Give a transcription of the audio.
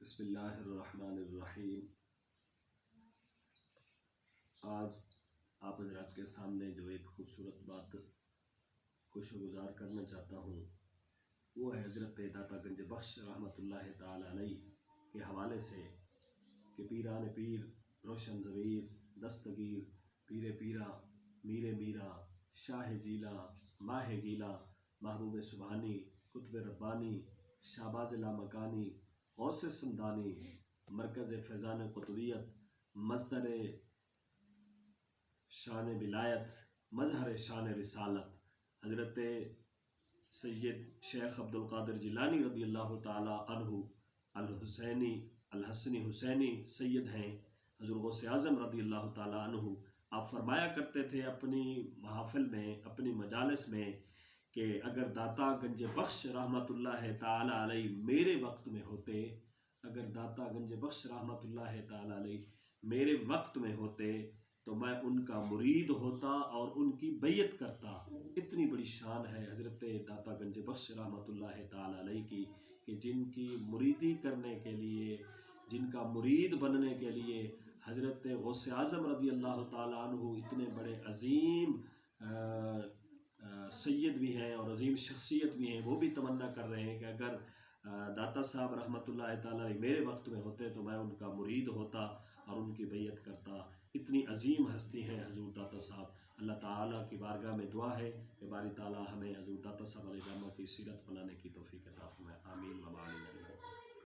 بسم اللہ الرحمن الرحیم۔ آج آپ حضرات کے سامنے جو ایک خوبصورت بات خوشگزار کرنا چاہتا ہوں وہ ہے حضرت داتا گنج بخش رحمۃ اللہ تعالی علیہ کے حوالے سے کہ پیران پیر، روشن ضمیر، دستگیر، پیر پیرا، میر میرا، شاہ جیلا، ماہ گیلا، محبوب سبحانی، قطب ربانی، شہباز لامکانی، غوث سمدانی، مرکز فیضان قطبیت، مصدر شان ولایت، مظہر شان رسالت، حضرت سید شیخ عبدالقادر جیلانی رضی اللہ تعالی عنہ الحسینی الحسنی حسینی سید ہیں، حضور غوث اعظم رضی اللہ تعالی عنہ۔ آپ فرمایا کرتے تھے اپنی محافل میں، اپنی مجالس میں کہ اگر داتا گنج بخش رحمۃ اللہ تعالی علیہ میرے وقت میں ہوتے، اگر داتا گنج بخش رحمۃ اللہ تعالی علیہ میرے وقت میں ہوتے تو میں ان کا مرید ہوتا اور ان کی بیعت کرتا۔ اتنی بڑی شان ہے حضرت داتا گنج بخش رحمۃ اللہ تعالی علیہ کی کہ جن کی مریدی کرنے کے لیے، جن کا مرید بننے کے لیے حضرت غوث اعظم رضی اللہ تعالی عنہ اتنے بڑے عظیم سید بھی ہیں اور عظیم شخصیت بھی ہیں، وہ بھی تمنا کر رہے ہیں کہ اگر داتا صاحب رحمۃ اللہ تعالی میرے وقت میں ہوتے تو میں ان کا مرید ہوتا اور ان کی بیعت کرتا۔ اتنی عظیم ہستی ہے حضور داتا صاحب۔ اللہ تعالیٰ کی بارگاہ میں دعا ہے کہ باری تعالیٰ ہمیں حضور داتا صاحب علیہ السلام کی سیرت بنانے کی توفیق عطا فرمائے۔ آمین و آمین۔